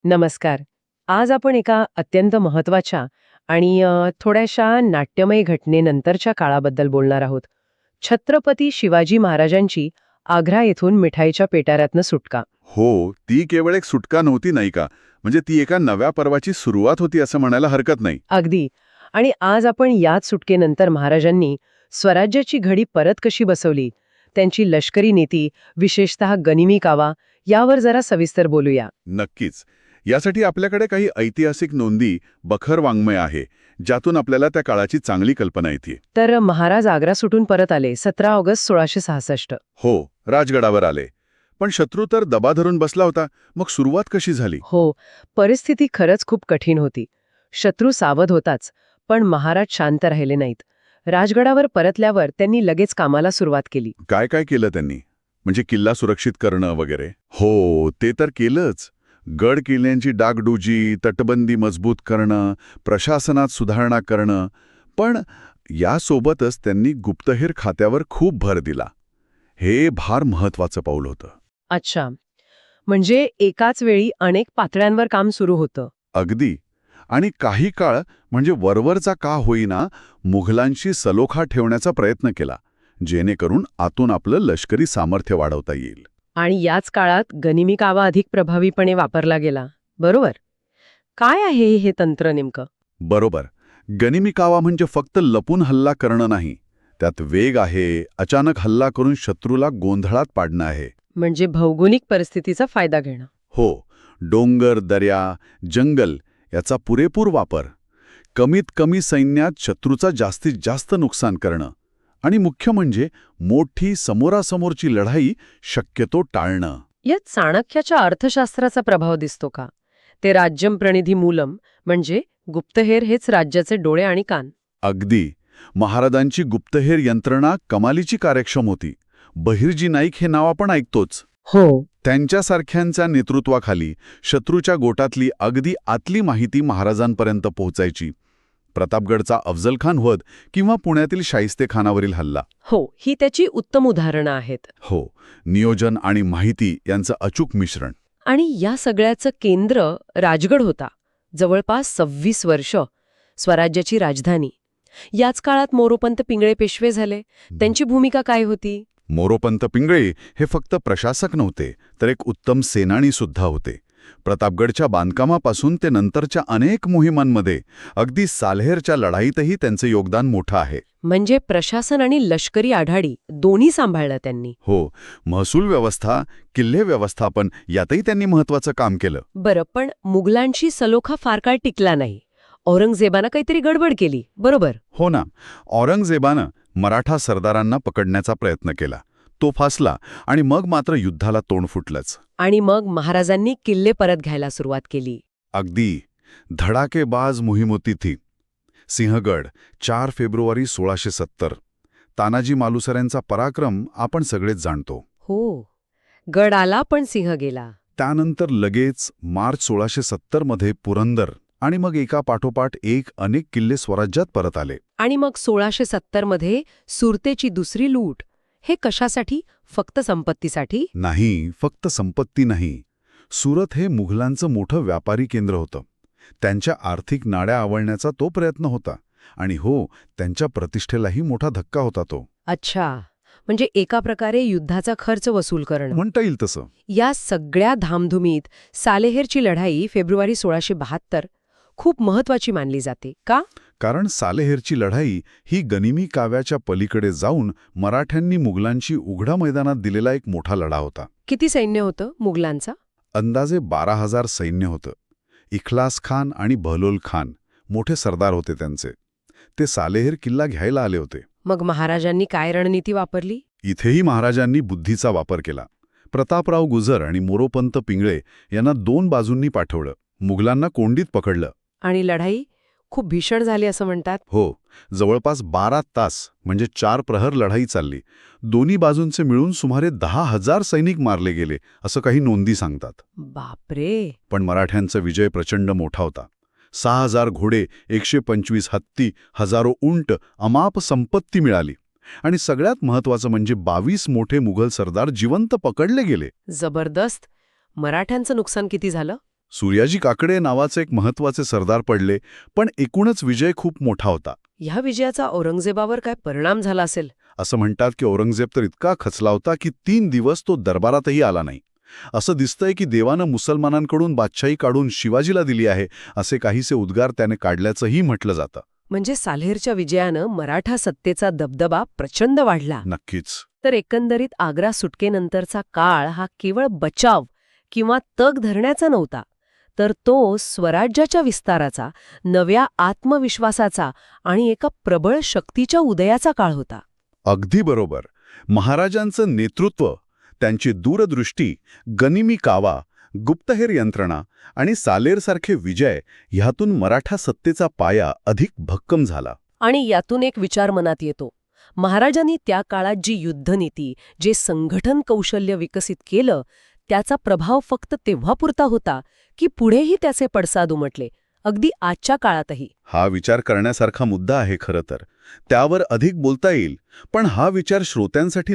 नमस्कार. आज आपण एका अत्यंत महत्वाच्या आणि थोड्याशा नाट्यमय घटनेनंतरच्या काळाबद्दल बोलणार आहोत. छत्रपती शिवाजी महाराजांची आग्रा येथून मिठाईच्या पेटाऱ्यातनं सुटका. हो, ती केवळ एक सुटका नव्हती नाही का? म्हणजे ती एका नव्या पर्वाची सुरुवात होती असं म्हणायला हरकत नाही. अगदी. आणि आज आपण याच सुटकेनंतर महाराजांनी स्वराज्याची घडी परत कशी बसवली, त्यांची लष्करी नीती, विशेषतः गनिमी कावा, यावर जरा सविस्तर बोलूया. नक्कीच. यासाठी आपल्याकडे काही ऐतिहासिक नोंदी, बखर वाङ्मय आहे, ज्यातून आपल्याला त्या काळाची चांगली कल्पना येते. तर महाराज आग्रा सुटून परत आले 17 ऑगस्ट 1666. हो, राजगडावर आले. पण शत्रू तर दबा धरून बसला होता. मग सुरुवात कशी झाली? हो, परिस्थिती खरंच खूप कठीण होती. शत्रू सावध होताच, पण महाराज शांत राहिले नाहीत. राजगडावर परतल्यावर त्यांनी लगेच कामाला सुरुवात केली. काय काय केलं त्यांनी? म्हणजे किल्ला सुरक्षित करणं वगैरे? हो, ते तर केलंच. गड किल्ल्यांची डागडुजी, तटबंदी मजबूत करणं, प्रशासनात सुधारणा करणं. पण यासोबतच त्यांनी गुप्तहेर खात्यावर खूप भर दिला. हे फार महत्वाचं पाऊल होतं. अच्छा, म्हणजे एकाच वेळी अनेक पातळ्यांवर काम सुरू होतं. अगदी. आणि काही काळ म्हणजे वरवरचा का होईना मुघलांशी सलोखा ठेवण्याचा प्रयत्न केला, जेणेकरून आतून आपलं लष्करी सामर्थ्य वाढवता येईल. आणि याच काळात गनिमी कावा अधिक प्रभावीपणे वापरला गेला. बरोबर. काय आहे हे तंत्र नेमकं? बरोबर. गनिमी कावा म्हणजे फक्त लपून हल्ला करणं नाही. त्यात वेग आहे, अचानक हल्ला करून शत्रूला गोंधळात पाडणं आहे. म्हणजे भौगोलिक परिस्थितीचा फायदा घेणं. हो, डोंगर, दर्या, जंगल याचा पुरेपूर वापर. कमीत कमी सैन्यात शत्रूचा जास्तीत जास्त नुकसान करणं. आणि मुख्य म्हणजे मोठी समोरासमोरची लढाई शक्यतो टाळणं. यात चाणक्याच्या अर्थशास्त्राचा प्रभाव दिसतो का? ते राज्यम प्रणिधी मूलम म्हणजे गुप्तहेर हेच राज्याचे डोळे आणि कान. अगदी. महाराजांची गुप्तहेर यंत्रणा कमालीची कार्यक्षम होती. बहिर्जी नाईक हे नाव आपण ऐकतोच. हो. त्यांच्यासारख्यांच्या नेतृत्वाखाली शत्रूच्या गोटातली अगदी आतली माहिती महाराजांपर्यंत पोहोचायची. प्रतापगडचा अफजलखान वध किंवा पुण्यातील शाहिस्तेखानावरील हल्ला. हो, ही त्याची उत्तम उदाहरणं आहेत. हो, नियोजन आणि माहिती यांचं अचूक मिश्रण. आणि या सगळ्याचं केंद्र राजगड होता. जवळपास 26 वर्ष स्वराज्याची राजधानी. याच काळात मोरोपंत पिंगळे पेशवे झाले. त्यांची भूमिका काय होती? मोरोपंत पिंगळे हे फक्त प्रशासक नव्हते, तर एक उत्तम सेनानी सुद्धा होते. प्रतापगडच्या बांधकामापासून ते नंतरच्या अनेक मोहिमांमध्ये, अगदी साल्हेरच्या लढाईतही त्यांचे योगदान मोठं आहे. म्हणजे प्रशासन आणि लष्करी आघाडी दोन्ही सांभाळलं त्यांनी. हो, महसूल व्यवस्था, किल्ले व्यवस्थापन यातही त्यांनी महत्वाचं काम केलं. बरं, पण मुघलांशी सलोखा फार काळ टिकला नाही. औरंगजेबानं काहीतरी गडबड केली, बरोबर? हो ना. औरंगजेबानं मराठा सरदारांना पकडण्याचा प्रयत्न केला. तो फासला आणि मग मात्र युद्धाला तोंड फुटलंच. आणि मग महाराजांनी किल्ले परत घ्यायला सुरुवात केली. अगदी धडाकेबाज मोहीम होती ती. सिंहगड 4 फेब्रुवारी 1670. तानाजी मालुसऱ्यांचा पराक्रम आपण सगळेच जाणतो. हो, गड आला पण सिंह गेला. त्यानंतर लगेच मार्च 1670 मध्ये पुरंदर आणि मग एका पाठोपाठ एक अनेक किल्ले स्वराज्यात परत आले. आणि मग 1670 मध्ये सुरतेची दुसरी लूट. हे कशासाठी? फक्त संपत्तीसाठी? नाही, फक्त संपत्ती नाही. सुरत हे मुघलांचं मोठं व्यापारी केंद्र होतं. त्यांच्या आर्थिक नाड्या आवळण्याचा तो प्रयत्न होता. आणि हो, त्यांच्या प्रतिष्ठेलाही मोठा धक्का होता तो. अच्छा, म्हणजे एका प्रकारे युद्धाचा खर्च वसूल करणं. म्हणता येईल तसं. या सगळ्या धामधुमीत सालेहेरची लढाई फेब्रुवारी 1672 खूप महत्वाची मानली जाते का? कारण सालेहेरची लढाई ही गनिमी काव्याच्या पलीकडे जाऊन मराठ्यांनी मुघलांशी उघड्या मैदानात दिलेला एक मोठा लढा होता. किती सैन्य होतं मुघलांचा? अंदाजे 12,000 सैन्य होतं. इखलास खान आणि बहलोल खान मोठे सरदार होते त्यांचे. ते सालेहेर किल्ला घ्यायला आले होते. मग महाराजांनी काय रणनीती वापरली? इथेही महाराजांनी बुद्धीचा वापर केला. प्रतापराव गुजर आणि मोरोपंत पिंगळे यांना 2 बाजूंनी पाठवलं. मुघलांना कोंडीत पकडलं. आणि लढाई खूप भीषण झाली असं म्हणतात. हो, जवळपास 12 तास म्हणजे 4 प्रहर लढाई चालली. दोन्ही बाजूंचे मिळून सुमारे 10,000 सैनिक मारले गेले असं काही नोंदी सांगतात. बापरे. पण मराठ्यांचा विजय प्रचंड मोठा होता. 6,000 घोडे, 125 हत्ती, हजारो उंट, अमाप संपत्ती मिळाली. आणि सगळ्यात महत्वाचं म्हणजे 22 मोठे मुघल सरदार जिवंत पकडले गेले. जबरदस्त. मराठ्यांचं नुकसान किती झालं? सूर्याजी काकडे नावाचे एक महत्वाचे सरदार पडले, पण एकूणच विजय खूप मोठा होता. ह्या विजयाचा औरंगजेबावर काय परिणाम झाला असेल? असं म्हणतात की औरंगजेब तर इतका खचला होता की 3 दिवस तो दरबारातही आला नाही. असं दिसतंय की देवानं मुसलमानांकडून बादशाही काढून शिवाजीला दिली आहे, असे काहीसे उद्गार त्याने काढल्याचंही म्हटलं जातं. म्हणजे साल्हेरच्या विजयानं मराठा सत्तेचा दबदबा प्रचंड वाढला. नक्कीच. तर एकंदरीत आग्रा सुटकेनंतरचा काळ हा केवळ बचाव किंवा तग धरण्याचा नव्हता, तर तो स्वराज्याच्या विस्ताराचा, नव्या आत्मविश्वासाचा आणि एका प्रबळ शक्तीच्या उदयाचा काळ होता. अगदी बरोबर. महाराजांचं नेतृत्व, त्यांची दूरदृष्टी, गनिमी कावा, गुप्तहेर यंत्रणा आणि सालेरसारखे विजय ह्यातून मराठा सत्तेचा पाया अधिक भक्कम झाला. आणि यातून एक विचार मनात येतो. महाराजांनी त्या काळात जी युद्धनीती, जे संघटन कौशल्य विकसित केलं, त्याचा प्रभाव फक्त तेव्हापुरता होता की पुढेही त्याचे पडसाद उमटले, अगदी आजच्या काळातही. हा विचार करण्यासारखा मुद्दा आहे खरं तर. त्यावर अधिक बोलता येईल, पण हा विचार श्रोत्यांसाठी